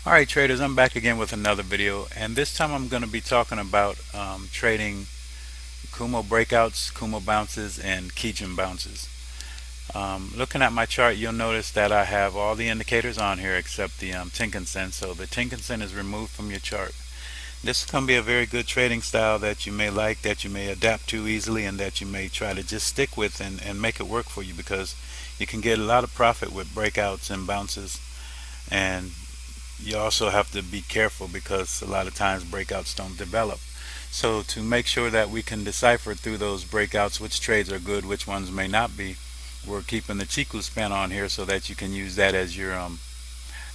Alright traders, I'm back again with another video, and this time I'm going to be talking about trading Kumo breakouts, Kumo bounces, and Kijun bounces. Looking at my chart, you'll notice that I have all the indicators on here except the Tenkan-sen, so the Tenkan-sen is removed from your chart. This is going to be a very good trading style that you may like, that you may adapt to easily, and that you may try to just stick with and make it work for you, because you can get a lot of profit with breakouts and bounces. And you also have to be careful because a lot of times breakouts don't develop. So to make sure that we can decipher through those breakouts which trades are good, which ones may not be, we're keeping the Chiku span on here so that you can use that as your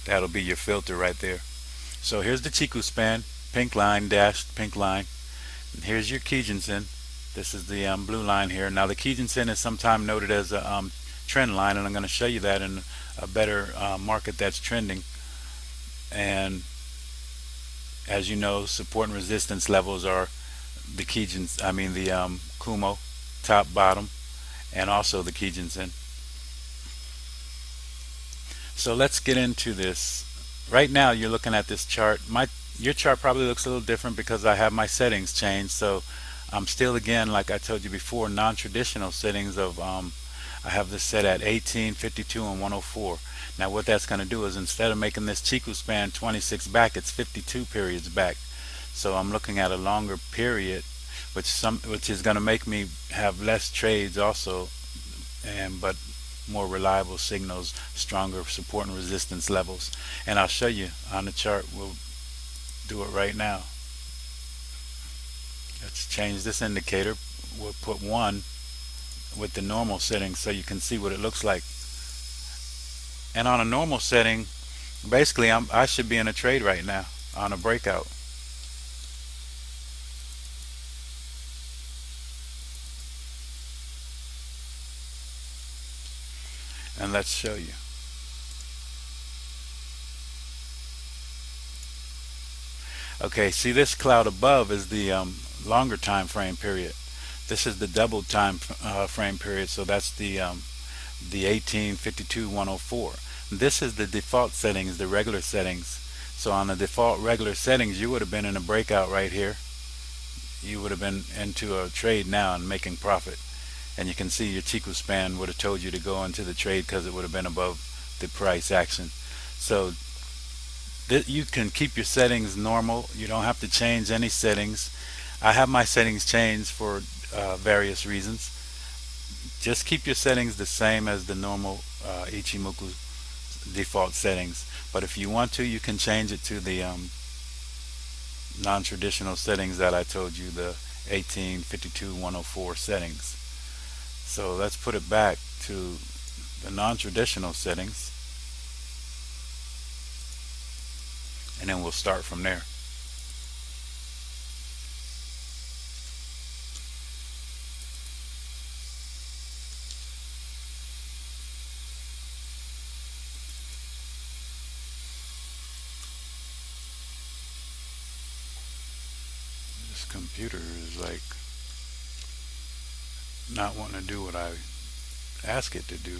that'll be your filter right there. So here's the Chiku span, pink line, dashed pink line. And here's your Kijun-sen. This is the blue line here. Now the Kijun-sen is sometimes noted as a trend line, and I'm going to show you that in a better market that's trending. And as you know, support and resistance levels are the the Kumo, top, bottom, and also the Kijun-sen. So let's get into this. Right now you're looking at this chart. Your chart probably looks a little different because I have my settings changed. So I'm still, again, like I told you before, non-traditional settings of I have this set at 18, 52, and 104. Now what that's going to do is, instead of making this Chiku span 26 back, it's 52 periods back. So I'm looking at a longer period, which is going to make me have less trades also, but more reliable signals, stronger support and resistance levels. And I'll show you on the chart. We'll do it right now. Let's change this indicator. We'll put 1 with the normal setting so you can see what it looks like. And on a normal setting, basically I should be in a trade right now on a breakout. And let's show you. Okay, see, this cloud above is the longer time frame period. This is the double time frame period, so that's the 18, 52, 104. This is the default settings, the regular settings. So on the default regular settings, you would have been in a breakout right here. You would have been into a trade now and making profit. And you can see your Chiku span would have told you to go into the trade because it would have been above the price action. So you can keep your settings normal. You don't have to change any settings. I have my settings changed for various reasons. Just keep your settings the same as the normal Ichimoku default settings. But if you want to, you can change it to the non-traditional settings that I told you, the 18, 52, 104 settings. So let's put it back to the non-traditional settings, and then we'll start from there. This computer is like not wanting to do what I ask it to do.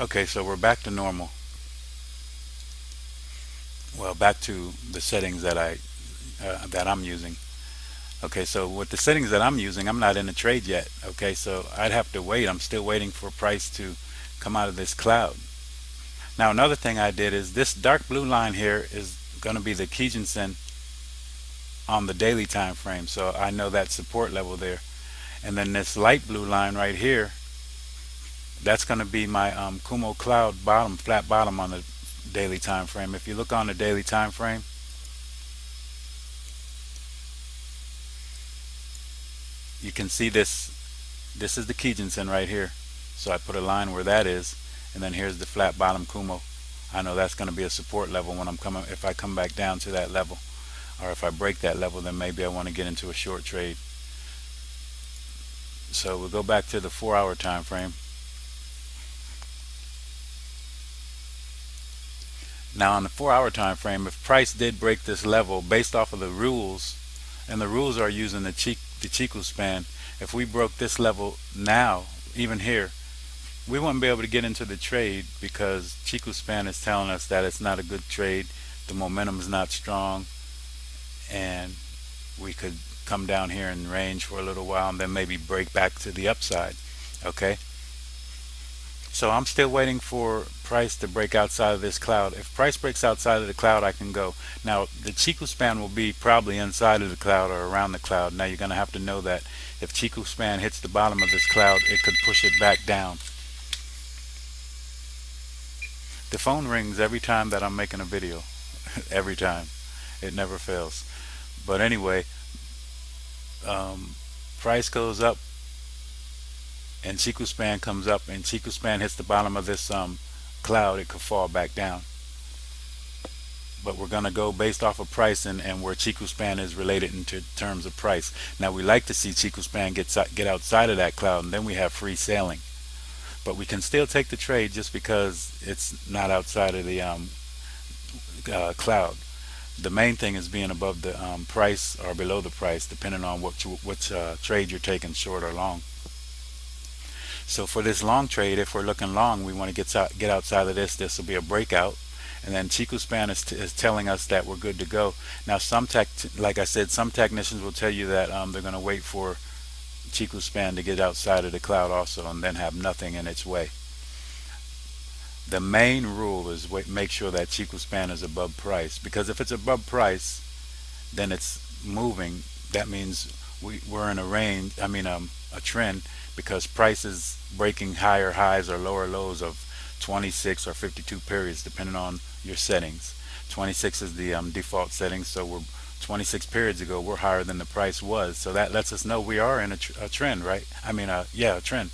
Okay, so we're back to normal. Well, back to the settings that I'm using. Okay, so with the settings that I'm using, I'm not in a trade yet. Okay, so I'd have to wait. I'm still waiting for price to come out of this cloud. Now another thing I did is, this dark blue line here is going to be the Kijun-sen on the daily time frame, so I know that support level there. And then this light blue line right here, that's going to be my Kumo cloud bottom, flat bottom on the daily time frame. If you look on the daily time frame, you can see this is the Kijun-sen right here. So I put a line where that is, and then here's the flat bottom Kumo. I know that's going to be a support level when if I come back down to that level, or if I break that level, then maybe I want to get into a short trade. So we'll go back to the 4-hour time frame. Now on the 4-hour time frame, if price did break this level based off of the rules, and the rules are using the Chiku span, if we broke this level now, even here, we wouldn't be able to get into the trade because Chiku Span is telling us that it's not a good trade, the momentum is not strong, and we could come down here in range for a little while and then maybe break back to the upside. Okay, so I'm still waiting for price to break outside of this cloud. If price breaks outside of the cloud, I can go. Now the Chiku Span will be probably inside of the cloud or around the cloud. Now you're going to have to know that if Chiku Span hits the bottom of this cloud, it could push it back down. The phone rings every time that I'm making a video. Every time. It never fails. But anyway, price goes up and Chiku Span comes up and Chiku Span hits the bottom of this cloud, it could fall back down. But we're going to go based off of price and where Chiku Span is related in terms of price. Now we like to see Chiku Span get outside of that cloud, and then we have free sailing. But we can still take the trade just because it's not outside of the cloud. The main thing is being above the price or below the price, depending on which trade you're taking, short or long. So for this long trade, if we're looking long, we want to get outside of this. This will be a breakout, and then Chiku Span is telling us that we're good to go. Now, like I said, some technicians will tell you that they're going to wait for Chiku Span to get outside of the cloud also, and then have nothing in its way. The main rule is make sure that Chiku Span is above price, because if it's above price, then it's moving. That means we're in a range. I mean, a trend, because price is breaking higher highs or lower lows of 26 or 52 periods, depending on your settings. 26 is the default settings, so we're 26 periods ago we're higher than the price was, so that lets us know we are in a trend, right? I mean, yeah, a trend.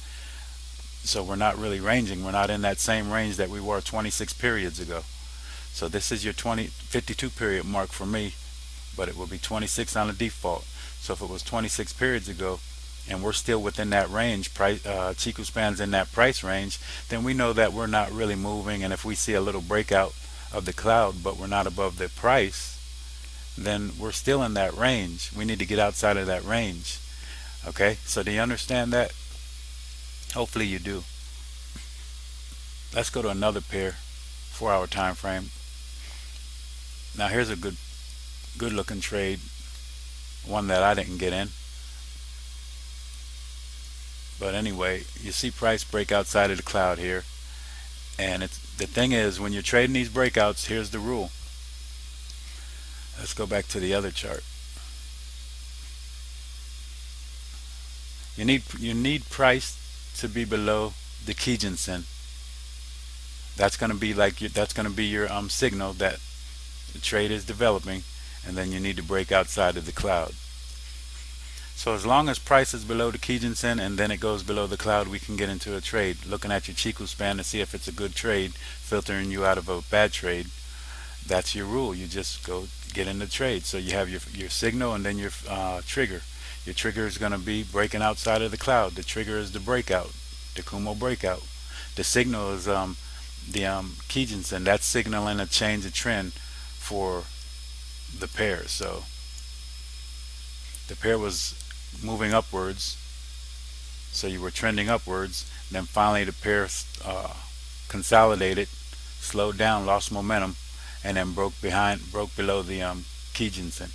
So we're not really ranging. We're not in that same range that we were 26 periods ago. So this is your 52 period mark for me, but it will be 26 on the default. So if it was 26 periods ago and we're still within that range, Chiku Span's in that price range, then we know that we're not really moving. And if we see a little breakout of the cloud but we're not above the price, then we're still in that range. We need to get outside of that range. Okay, so do you understand that? Hopefully you do. Let's go to another pair, 4-hour time frame. Now here's a good looking trade, one that I didn't get in. But anyway, you see price break outside of the cloud here, and the thing is, when you're trading these breakouts, here's the rule. Let's go back to the other chart. You need price to be below the Kijun-sen. That's going to be your signal that the trade is developing, and then you need to break outside of the cloud. So as long as price is below the Kijun-sen and then it goes below the cloud, we can get into a trade. Looking at your Chiku Span to see if it's a good trade, filtering you out of a bad trade. That's your rule. You just go get in the trade. So you have your signal and then your trigger. Your trigger is going to be breaking outside of the cloud. The trigger is the breakout, the Kumo breakout. The signal is the Kijun-sen. That's signaling a change of trend for the pair. So the pair was moving upwards, so you were trending upwards. Then finally the pair consolidated, slowed down, lost momentum, and then broke below the Kijun-sen.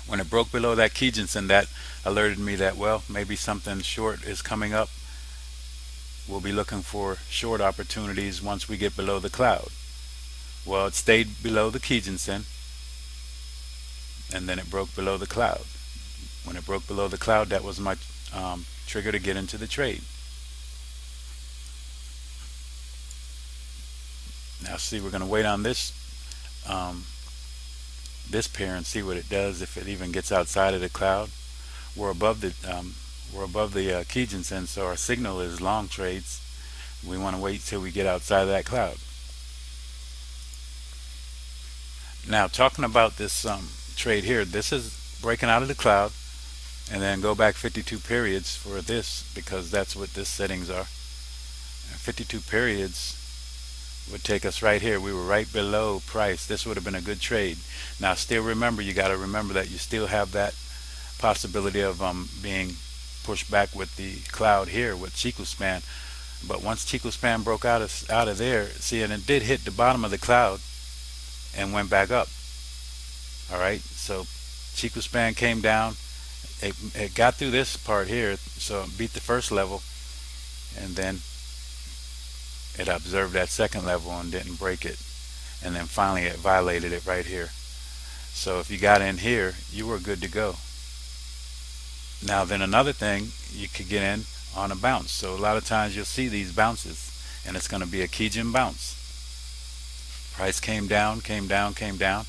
When it broke below that Kijun-sen, that alerted me that, well, maybe something short is coming up. We'll be looking for short opportunities once we get below the cloud. Well, it stayed below the Kijun-sen, and then it broke below the cloud. When it broke below the cloud, that was my trigger to get into the trade. Now see, we're going to wait on this pair and see what it does, if it even gets outside of the cloud. We're above the Kijun-sen, so our signal is long trades. We want to wait till we get outside of that cloud. Now talking about this trade here, this is breaking out of the cloud, and then go back 52 periods for this, because that's what this settings are. 52 periods would take us right here. We were right below price. This would have been a good trade. Now still remember, you got to remember that you still have that possibility of being pushed back with the cloud here with Chiku Span. But once Chico span broke out of there, see, and it did hit the bottom of the cloud and went back up. All right, so Chico span came down. It got through this part here, so it beat the first level, and then it observed that second level and didn't break it, and then finally it violated it right here. So if you got in here, you were good to go. Now then, another thing, you could get in on a bounce. So a lot of times you'll see these bounces, and it's going to be a Kijin bounce. Price came down, came down, came down,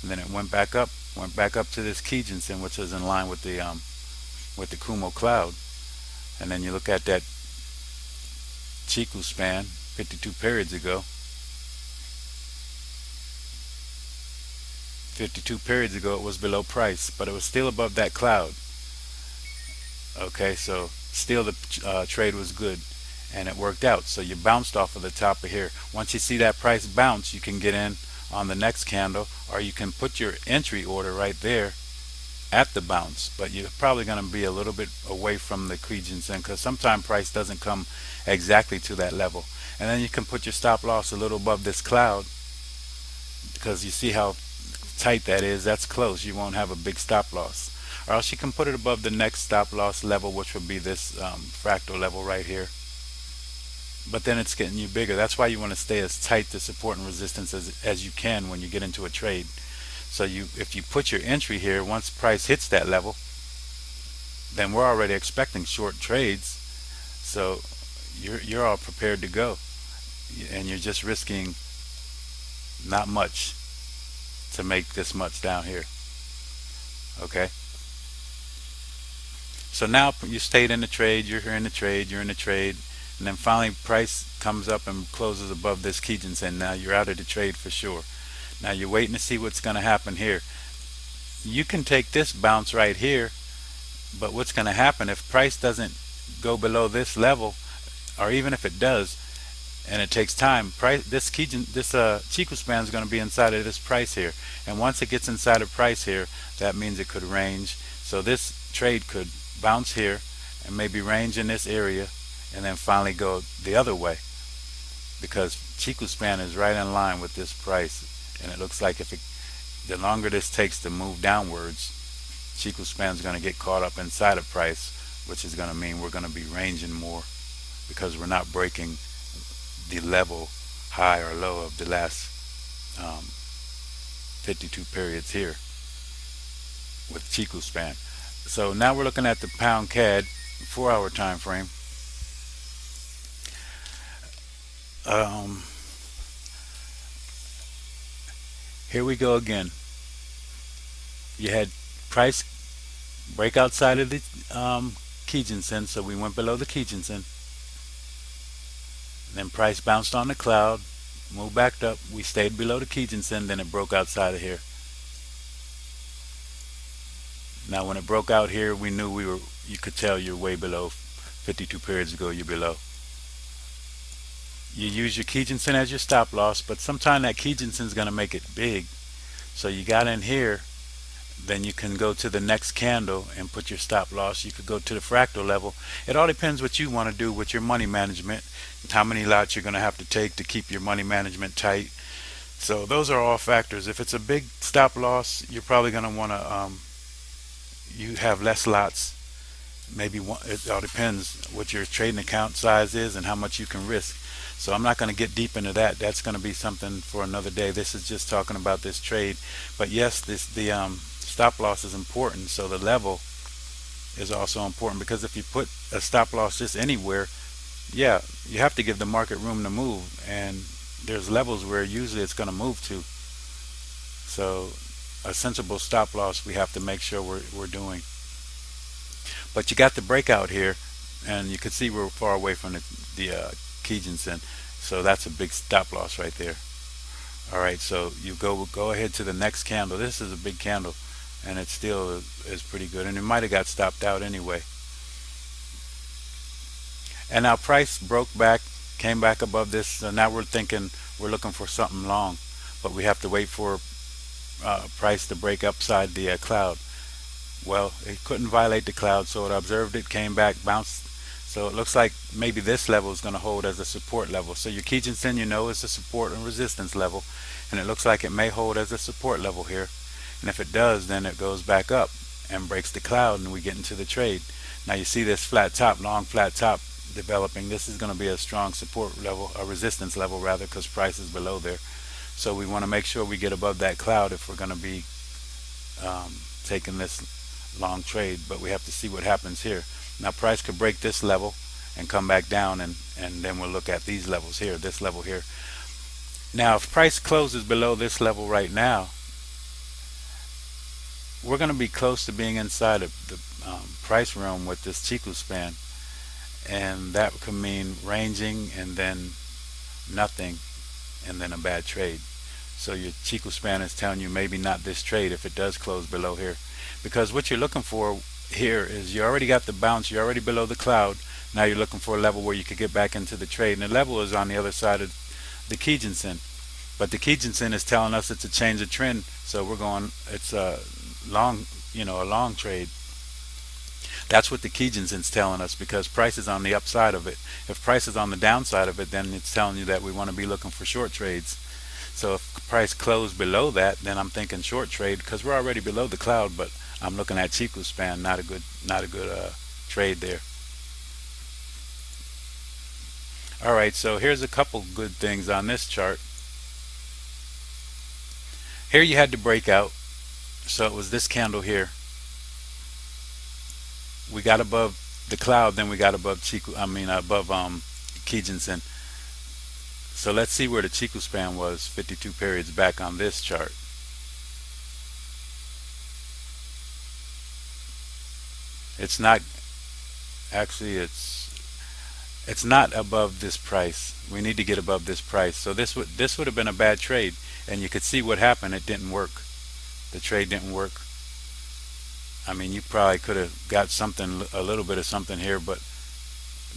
and then it went back up to this Kijin sin, which is in line with the Kumo cloud. And then you look at that Chiku span 52 periods ago. 52 periods ago it was below price, but it was still above that cloud. Okay, so still the trade was good and it worked out. So you bounced off of the top of here. Once you see that price bounce, you can get in on the next candle, or you can put your entry order right there at the bounce, but you're probably going to be a little bit away from the Kijin sen, because sometimes price doesn't come exactly to that level. And then you can put your stop loss a little above this cloud, because you see how tight that is. That's close. You won't have a big stop loss. Or else you can put it above the next stop loss level, which would be this fractal level right here. But then it's getting you bigger. That's why you want to stay as tight to support and resistance as you can when you get into a trade. So if you put your entry here, once price hits that level, then we're already expecting short trades. So you're all prepared to go, and you're just risking not much to make this much down here. Okay. So now you stayed in the trade, you're in the trade, you're in the trade, and then finally price comes up and closes above this Kijin sen. Now you're out of the trade for sure. Now you're waiting to see what's going to happen here. You can take this bounce right here, but what's going to happen if price doesn't go below this level, or even if it does, and it takes time, this Chiku span is going to be inside of this price here, and once it gets inside of price here, that means it could range. So this trade could bounce here and maybe range in this area, and then finally go the other way, because Chiku span is right in line with this price, and it looks like the longer this takes to move downwards, Chiku span is going to get caught up inside of price, which is going to mean we're going to be ranging more, because we're not breaking the level high or low of the last 52 periods here with Chiku span. So now we're looking at the pound CAD 4-hour time frame. Here we go again. You had price break outside of the Kijin sen, so we went below the Kijin sen. Then price bounced on the cloud, moved back up. We stayed below the Kijin sen, then it broke outside of here. Now when it broke out here, we knew you could tell you're way below. 52 periods ago, you're below. You use your Kijin sen as your stop loss, but sometimes that Kijin sen is going to make it big. So you got in here, then you can go to the next candle and put your stop loss. You could go to the fractal level. It all depends what you want to do with your money management, how many lots you're going to have to take to keep your money management tight. So those are all factors. If it's a big stop loss, you're probably going to want to you have less lots. Maybe one, it all depends what your trading account size is and how much you can risk. So I'm not going to get deep into that. That's going to be something for another day. This is just talking about this trade. But yes, the stop loss is important. So the level is also important, because if you put a stop loss just anywhere, yeah, you have to give the market room to move, and there's levels where usually it's going to move to. So a sensible stop loss we have to make sure we're doing. But you got the breakout here, and you can see we're far away from the Kijin sen, so that's a big stop loss right there. All right, so you go ahead to the next candle. This is a big candle, and it still is pretty good, and it might have got stopped out anyway. And now price broke back, came back above this, so now we're looking for something long, but we have to wait for price to break upside the cloud. Well, it couldn't violate the cloud, so it observed it, came back, bounced So it looks like maybe this level is going to hold as a support level. So your Kijinsen, you know, is a support and resistance level, and it looks like it may hold as a support level here. And if it does, then it goes back up and breaks the cloud, and we get into the trade. Now you see this flat top, long flat top developing. This is going to be a strong support level, a resistance level rather, because price is below there. So we want to make sure we get above that cloud if we're going to be taking this long trade, but we have to see what happens here. Now price could break this level and come back down, and then we'll look at these levels here, this level here. Now if price closes below this level right now, we're going to be close to being inside of the price realm with this Chiku span, and that could mean ranging and then nothing and then a bad trade. So your Chiku span is telling you maybe not this trade if it does close below here, because what you're looking for here is you already got the bounce, you're already below the cloud. Now you're looking for a level where you could get back into the trade, and the level is on the other side of the Kijinsen, but the Kijinsen is telling us it's a change of trend, so we're going, it's a long, you know, a long trade. That's what the Kijinsen's telling us, because price is on the upside of it. If price is on the downside of it, then it's telling you that we want to be looking for short trades. So if price closed below that, then I'm thinking short trade, because we're already below the cloud, but I'm looking at Chiku span, not a good trade there. All right, so here's a couple good things on this chart. Here you had the breakout, so it was this candle here. We got above the cloud, then we got above above Kijinsen. So let's see where the Chiku span was 52 periods back on this chart. It's not, actually it's not above this price. We need to get above this price. So this would have been a bad trade, and you could see what happened. It didn't work. The trade didn't work. I mean, you probably could have got something, a little bit of something here, but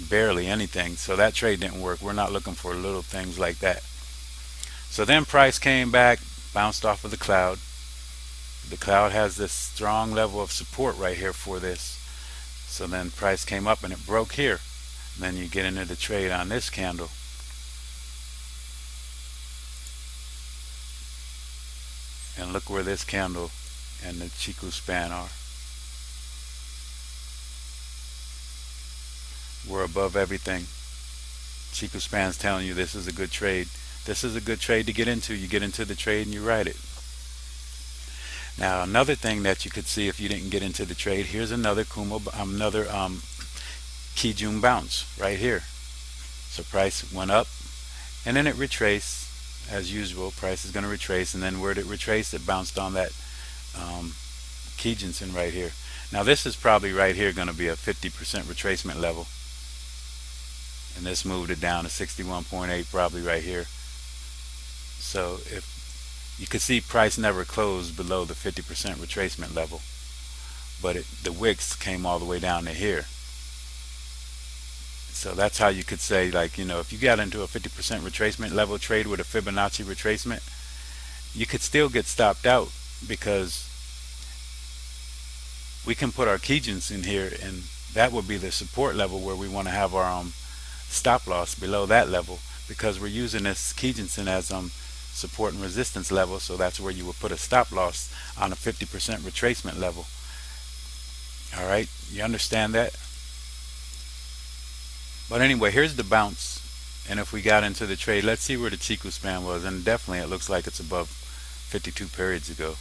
barely anything. So that trade didn't work. We're not looking for little things like that. So then price came back, bounced off of the cloud. The cloud has this strong level of support right here for this. So then price came up and it broke here. And then you get into the trade on this candle. And look where this candle and the Chiku span are. We're above everything. Chiku span's telling you this is a good trade. This is a good trade to get into. You get into the trade and you ride it. Now another thing that you could see if you didn't get into the trade, here's another Kijun bounce right here. So price went up and then it retraced. As usual, price is going to retrace, and then where did it retrace? It bounced on that Kijinsen right here. Now this is probably right here going to be a 50% retracement level, and this moved it down to 61.8 probably right here. So if you could see, price never closed below the 50% retracement level, but the wicks came all the way down to here. So that's how you could say, like, you know, if you got into a 50% retracement level trade with a Fibonacci retracement, you could still get stopped out, because we can put our Kijins in here, and that would be the support level where we want to have our stop loss below that level, because we're using this Kijinsen as support and resistance level. So that's where you would put a stop loss on a 50% retracement level. All right, you understand that? But anyway, here's the bounce, and if we got into the trade, let's see where the Chiku span was, and definitely it looks like it's above 52 periods ago,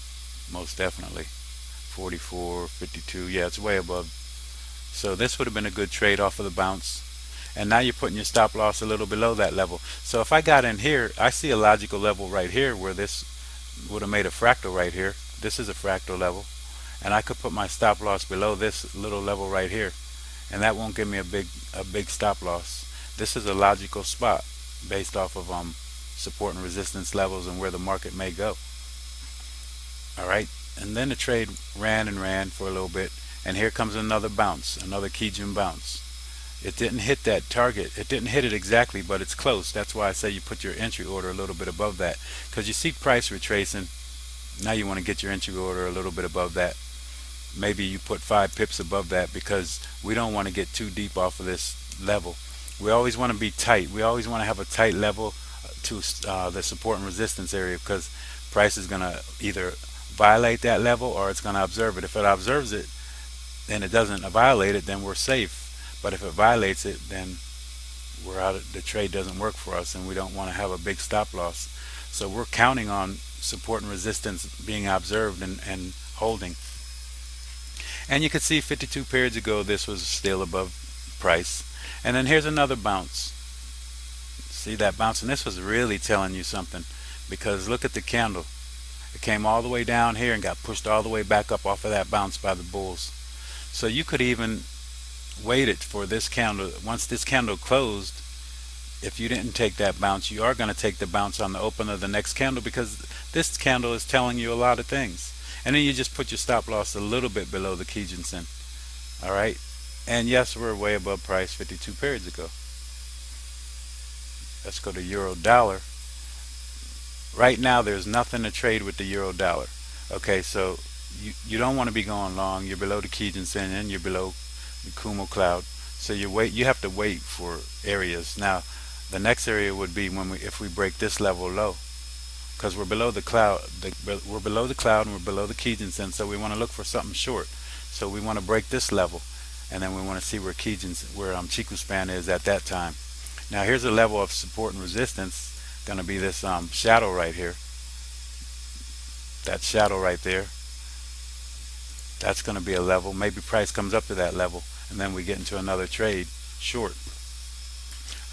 most definitely. 44, 52, yeah, it's way above. So this would have been a good trade off of the bounce, and now you're putting your stop loss a little below that level. So if I got in here, I see a logical level right here where this would have made a fractal right here. This is a fractal level, and I could put my stop loss below this little level right here, and that won't give me a big stop loss. This is a logical spot based off of support and resistance levels and where the market may go. All right, and then the trade ran and ran for a little bit, and here comes another bounce, another Kijun bounce. It didn't hit that target. It didn't hit it exactly, but it's close. That's why I say you put your entry order a little bit above that, because you see price retracing. Now you want to get your entry order a little bit above that. Maybe you put 5 pips above that, because we don't want to get too deep off of this level. We always want to be tight. We always want to have a tight level to the support and resistance area, because price is going to either violate that level or it's going to observe it. If it observes it and it doesn't violate it, then we're safe. But if it violates it, then we're out the trade doesn't work for us, and we don't want to have a big stop loss. So we're counting on support and resistance being observed and holding. And you could see 52 periods ago this was still above price. And then here's another bounce. See that bounce? And this was really telling you something, because look at the candle. It came all the way down here and got pushed all the way back up off of that bounce by the bulls. So you could even wait it for this candle. Once this candle closed, if you didn't take that bounce, you are going to take the bounce on the open of the next candle, because this candle is telling you a lot of things. And then you just put your stop loss a little bit below the Kijun-sen. Alright? And yes, we're way above price 52 periods ago. Let's go to euro dollar. Right now there's nothing to trade with the euro dollar. Okay, so you don't want to be going long. You're below the Kijun-sen and you're below the Kumo cloud. So you have to wait for areas. Now the next area would be if we break this level low, because we're below the cloud. We're below the cloud and we're below the Kijun-sen, so we want to look for something short. So we want to break this level, and then we want to see where Chiku span is at that time. Now here's a level of support and resistance. Going to be this shadow right here. That shadow right there. That's going to be a level. Maybe price comes up to that level, and then we get into another trade short.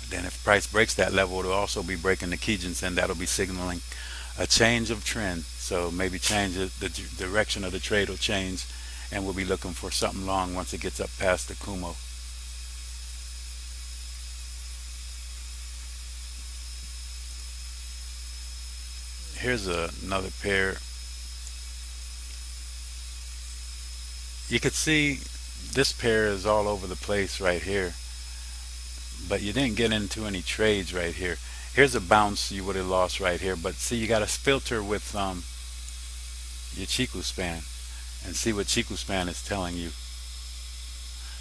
Then if price breaks that level, it'll also be breaking the Kijun-sen. That'll be signaling a change of trend. So maybe the direction of the trade will change, and we'll be looking for something long once it gets up past the Kumo. Here's another pair. You could see this pair is all over the place right here, but you didn't get into any trades right here. Here's a bounce you would have lost right here, but see, you got to filter with your Chiku span and see what Chiku span is telling you.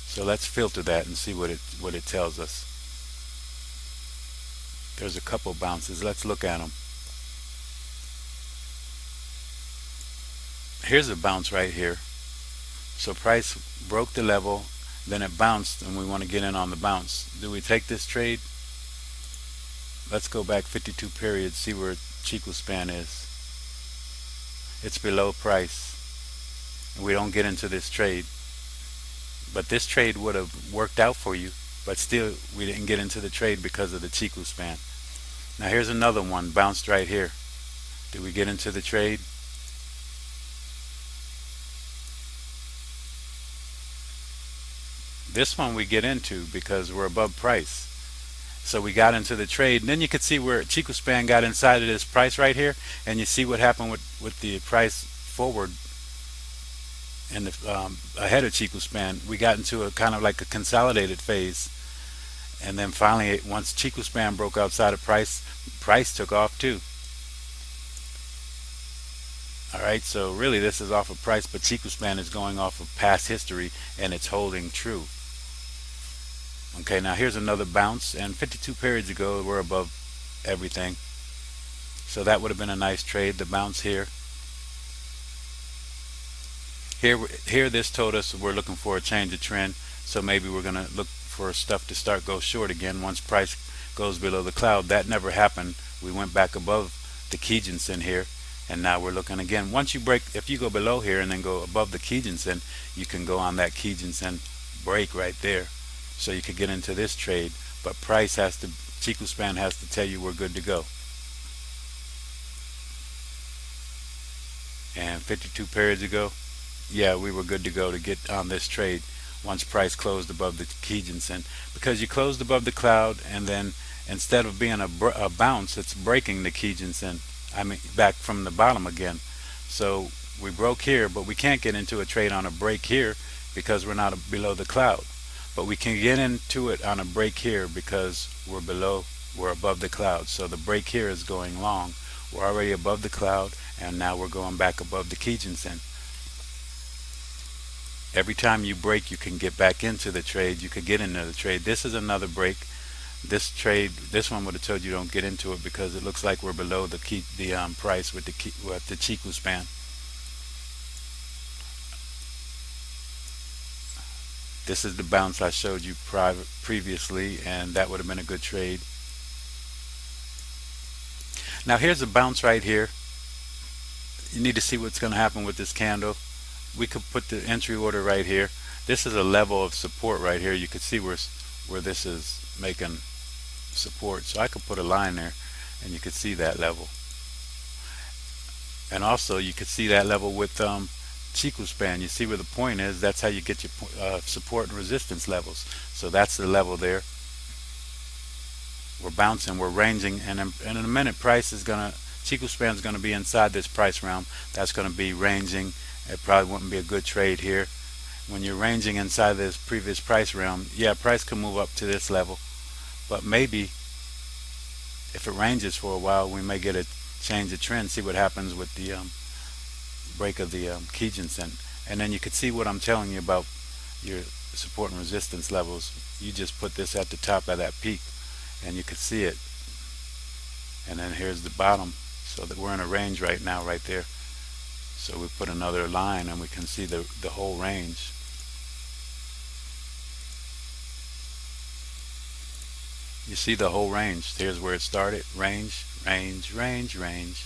So let's filter that and see what it tells us. There's a couple bounces. Let's look at them. Here's a bounce right here. So price broke the level, then it bounced, and we want to get in on the bounce. Do we take this trade? Let's go back 52 periods, see where Chiku span is. It's below price, and we don't get into this trade. But this trade would have worked out for you, but still we didn't get into the trade because of the Chiku span. Now here's another one, bounced right here. Did we get into the trade? This one we get into because we're above price. So we got into the trade, and then you could see where Chiku span got inside of this price right here, and you see what happened with the price forward and ahead of Chiku span. We got into a kind of like a consolidated phase, and then finally once Chiku span broke outside of price took off too. Alright, so really this is off of price, but Chiku span is going off of past history, and it's holding true. Okay, now here's another bounce, and 52 periods ago we're above everything. So that would have been a nice trade, the bounce here. Here this told us we're looking for a change of trend, so maybe we're going to look for stuff to start go short again once price goes below the cloud. That never happened. We went back above the Kijun-sen here, and now we're looking again. Once you break, if you go below here and then go above the Kijun-sen, you can go on that Kijun-sen break right there. So you could get into this trade, but price has to, Chiku span has to tell you we're good to go. And 52 periods ago, yeah, we were good to go to get on this trade once price closed above the Kijun-sen, because you closed above the cloud, and then instead of being a bounce, it's breaking the Kijun-sen. I mean, back from the bottom again. So we broke here, but we can't get into a trade on a break here because we're not below the cloud. But we can get into it on a break here because we're above the cloud. So the break here is going long. We're already above the cloud, and now we're going back above the Kijun-sen. Every time you break, you can get back into the trade. You could get into the trade. This is another break. This trade, this one would have told you don't get into it because it looks like we're below the price with the Chiku span. This is the bounce I showed you previously, and that would have been a good trade. Now here's a bounce right here. You need to see what's going to happen with this candle. We could put the entry order right here. This is a level of support right here. You could see where this is making support. So I could put a line there, and you could see that level. And also you could see that level with Chiku span. You see where the point is. That's how you get your support and resistance levels. So that's the level there. We're bouncing, we're ranging, and in a minute price is gonna, Chiku span is gonna be inside this price realm. That's gonna be ranging. It probably wouldn't be a good trade here. When you're ranging inside this previous price realm, yeah, price can move up to this level, but maybe if it ranges for a while, we may get a change of trend. See what happens with the break of the Kijun-sen, and then you could see what I'm telling you about your support and resistance levels. You just put this at the top of that peak, and you could see it. And then here's the bottom, so that we're in a range right now, right there. So we put another line, and we can see the whole range. You see the whole range. Here's where it started. Range, range, range, range,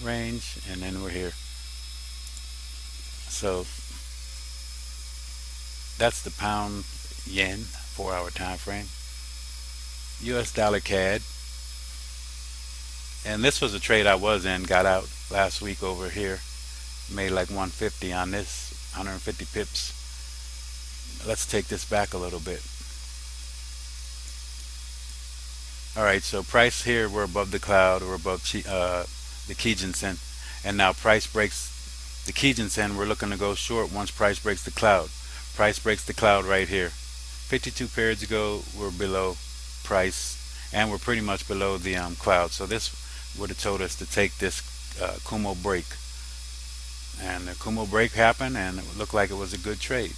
range, and then we're here. So that's the pound yen 4-hour time frame. US dollar CAD. And this was a trade I was in, got out last week over here. Made like 150 on this, 150 pips. Let's take this back a little bit. Alright, so price here, we're above the cloud, we're above the Kijun-sen. And now price breaks the Kijun-sen, we're looking to go short once price breaks the cloud. Price breaks the cloud right here. 52 periods ago, we're below price, and we're pretty much below the cloud. So this would have told us to take this Kumo break. And the Kumo break happened, and it looked like it was a good trade.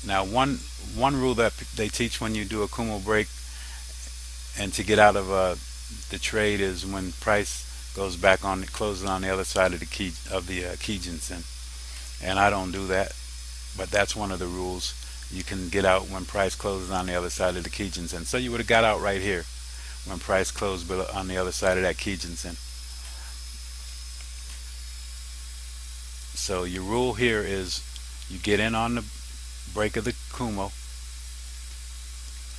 Now one rule that they teach when you do a Kumo break and to get out of the trade is when price goes back on, closes on the other side of the Kijun-sen. And I don't do that, but that's one of the rules. You can get out when price closes on the other side of the Kijun-sen. So you would have got out right here when price closed on the other side of that Kijun-sen. So your rule here is you get in on the break of the Kumo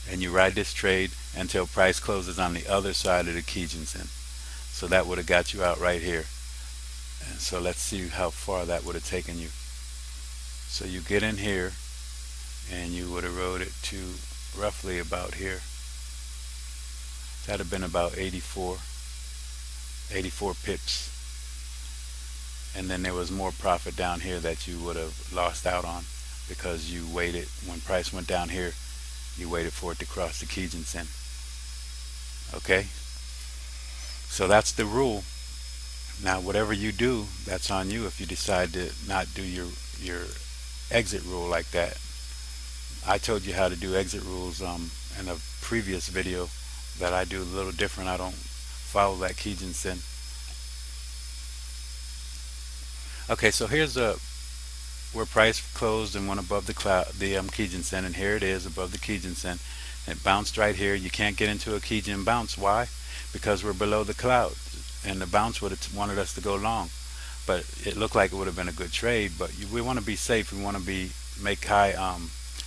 and you ride this trade until price closes on the other side of the Kijun-sen. So that would have got you out right here. And so let's see how far that would have taken you. So you get in here and you would have rode it to roughly about here. That'd have been about 84 pips. And then there was more profit down here that you would have lost out on because you waited. When price went down here, you waited for it to cross the Kijun-sen. Okay, so that's the rule. Now whatever you do, that's on you. If you decide to not do your exit rule like that, I told you how to do exit rules in a previous video that I do a little different. I don't follow that Kijun-sen. Okay, so here's where price closed and went above the Kijun-sen, and here it is above the Kijun-sen. It bounced right here. You can't get into a Kijun bounce. Why? Because we're below the cloud, and the bounce would have wanted us to go long, but it looked like it would have been a good trade. But we want to be safe. We want to make high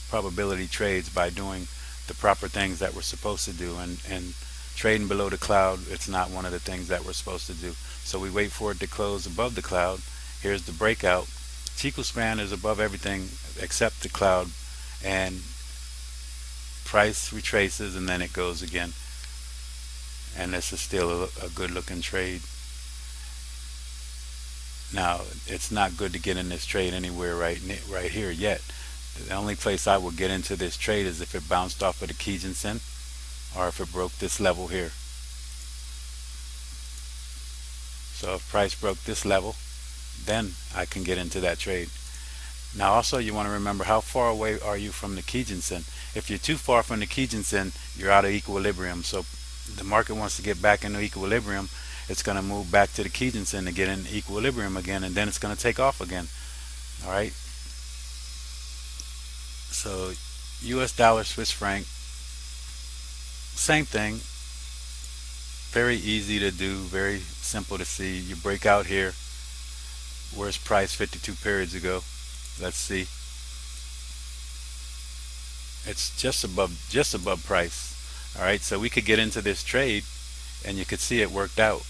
probability trades by doing the proper things that we're supposed to do, and trading below the cloud, it's not one of the things that we're supposed to do. So we wait for it to close above the cloud. Here's the breakout. Chiku span is above everything except the cloud, and price retraces and then it goes again, and this is still a good looking trade. Now it's not good to get in this trade anywhere right here yet. The only place I would get into this trade is if it bounced off of the Kijun-sen or if it broke this level here. So if price broke this level, then I can get into that trade. Now also you want to remember how far away are you from the Kijinsen. If you're too far from the Kijinsen, you're out of equilibrium. So the market wants to get back into equilibrium. It's going to move back to the Kijinsen to get in equilibrium again, and then it's going to take off again. All right. So US dollar, Swiss franc, same thing. Very easy to do, very simple to see. You break out here. Where's price 52 periods ago? Let's see. It's just above price. All right, so we could get into this trade and you could see it worked out.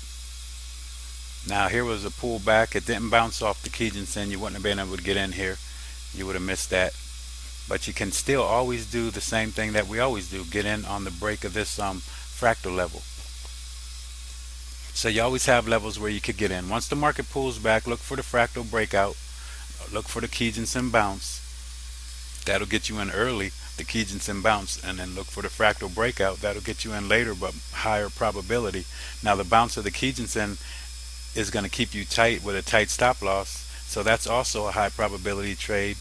Now here was a pullback. It didn't bounce off the Kijinsen. You wouldn't have been able to get in here. You would have missed that. But you can still always do the same thing that we always do. Get in on the break of this fractal level. So you always have levels where you could get in. Once the market pulls back, look for the fractal breakout. Look for the Kijinsen bounce. That'll get you in early, the Kijinsen bounce, and then look for the fractal breakout. That'll get you in later, but higher probability. Now the bounce of the Kijinsen is going to keep you tight with a tight stop loss, so that's also a high probability trade,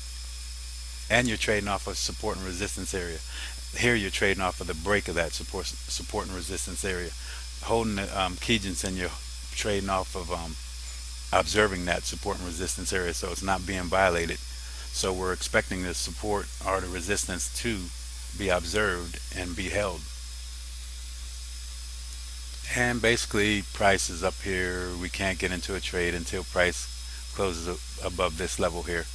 and you're trading off of support and resistance area. Here you're trading off of the break of that support and resistance area. Holding the Kijinsen, you're trading off of observing that support and resistance area, so it's not being violated. So we're expecting the support or the resistance to be observed and be held. And basically price is up here. We can't get into a trade until price closes above this level here.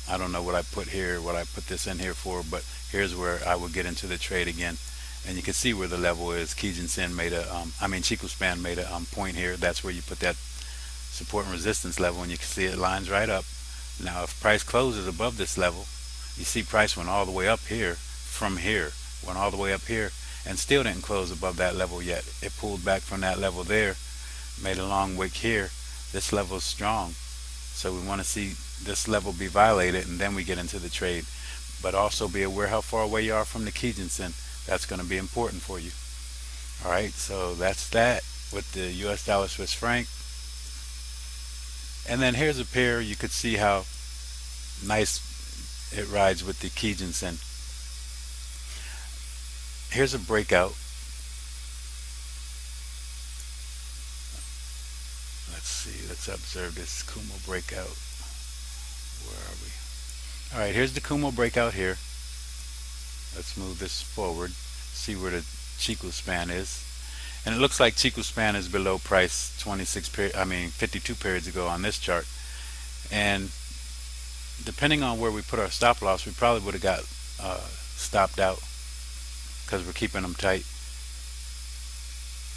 I don't know what I put here, what I put this in here for, but here's where I would get into the trade again. And you can see where the level is. Kijinsen made a, Chikou span made a point here. That's where you put that support and resistance level, and you can see it lines right up. Now if price closes above this level, you see price went all the way up here, from here, went all the way up here, and still didn't close above that level yet. It pulled back from that level there, made a long wick here. This level is strong, so we want to see this level be violated, and then we get into the trade. But also be aware how far away you are from the Kijinsen. That's going to be important for you. Alright, so that's that with the US dollar Swiss franc. And then here's a pair. You could see how nice it rides with the Kijinsen. Here's a breakout. Let's see, let's observe this Kumo breakout. Where are we? Alright, here's the Kumo breakout here. Let's move this forward, see where the Chikou span is. And it looks like Chikou span is below price 52 periods ago on this chart. And depending on where we put our stop loss, we probably would have got stopped out because we're keeping them tight.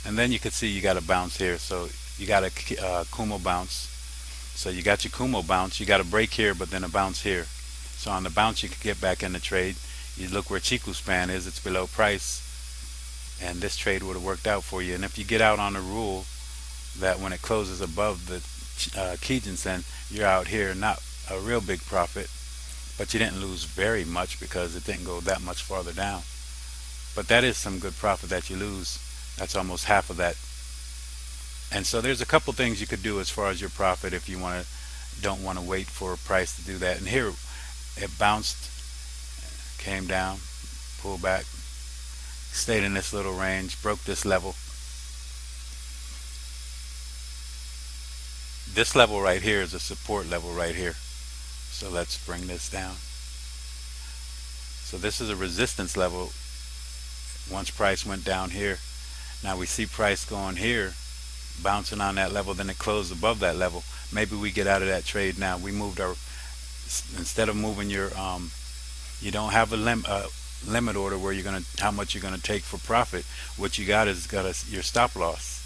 And then you could see you got a bounce here. So you got a Kumo bounce. So you got your Kumo bounce. You got a break here, but then a bounce here. So on the bounce, you could get back in the trade. You look where Chikou span is. It's below price. And this trade would have worked out for you. And if you get out on the rule that when it closes above the Kijinsen, you're out here, not a real big profit, but you didn't lose very much because it didn't go that much farther down. But that is some good profit that you lose. That's almost half of that. And so there's a couple things you could do as far as your profit if you don't want to wait for a price to do that. And here it bounced, came down, pulled back, stayed in this little range, broke this level. This level right here is a support level right here. So let's bring this down. So this is a resistance level once price went down here. Now we see price going here, bouncing on that level, then it closed above that level. Maybe we get out of that trade now. We moved our, instead of moving your, you don't have a limit order where you're how much you're gonna take for profit. What you got is your stop loss.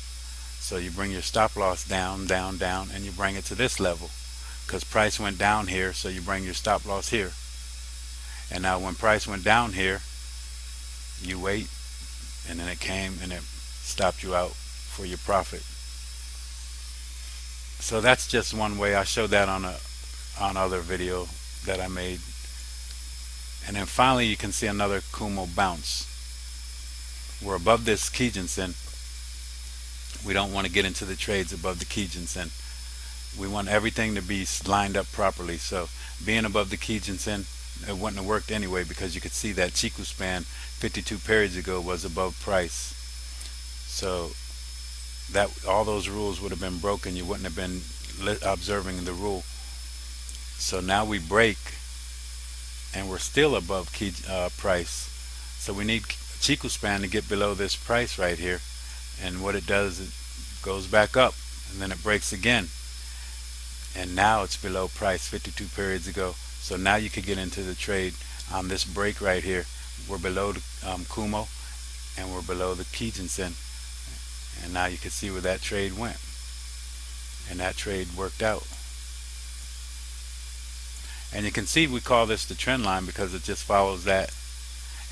So you bring your stop loss down, down, down, and you bring it to this level because price went down here, so you bring your stop loss here. And now when price went down here, you wait, and then it came and it stopped you out for your profit. So that's just one way. I showed that on other video that I made. And then finally you can see another Kumo bounce. We're above this Kijinsen. We don't want to get into the trades above the Kijinsen. We want everything to be lined up properly. So being above the Kijinsen, it wouldn't have worked anyway, because you could see that Chiku span 52 periods ago was above price. So that all those rules would have been broken. You wouldn't have been observing the rule. So now we break and we're still above price. So we need Chiku span to get below this price right here. And what it does, it goes back up and then it breaks again. And now it's below price 52 periods ago. So now you could get into the trade on this break right here. We're below the Kumo and we're below the Kijinsen. And now you can see where that trade went. And that trade worked out. And you can see we call this the trend line because it just follows that.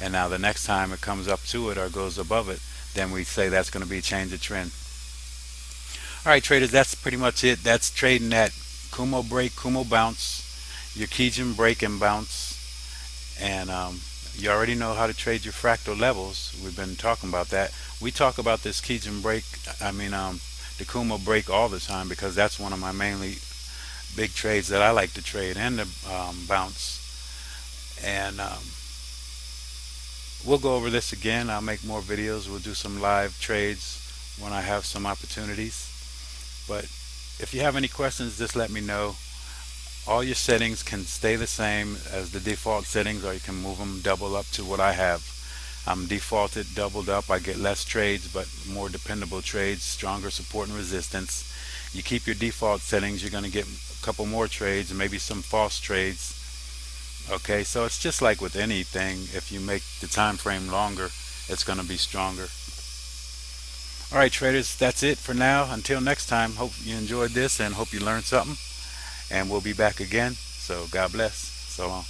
And now the next time it comes up to it or goes above it, then we say that's going to be change of trend. Alright traders, that's pretty much it. That's trading that Kumo break, Kumo bounce, your Kijin break and bounce. And you already know how to trade your fractal levels. We've been talking about that. We talk about this Kijin break, the Kumo break all the time because that's one of my mainly big trades that I like to trade, and the bounce. And we'll go over this again. I'll make more videos. We'll do some live trades when I have some opportunities. But if you have any questions, just let me know. All your settings can stay the same as the default settings, or you can move them double up to what I have. I'm defaulted doubled up. I get less trades but more dependable trades, stronger support and resistance. You keep your default settings, you're going to get a couple more trades and maybe some false trades. Okay, so it's just like with anything. If you make the time frame longer, it's going to be stronger. Alright traders, that's it for now. Until next time, hope you enjoyed this and hope you learned something. And we'll be back again. So God bless. So long.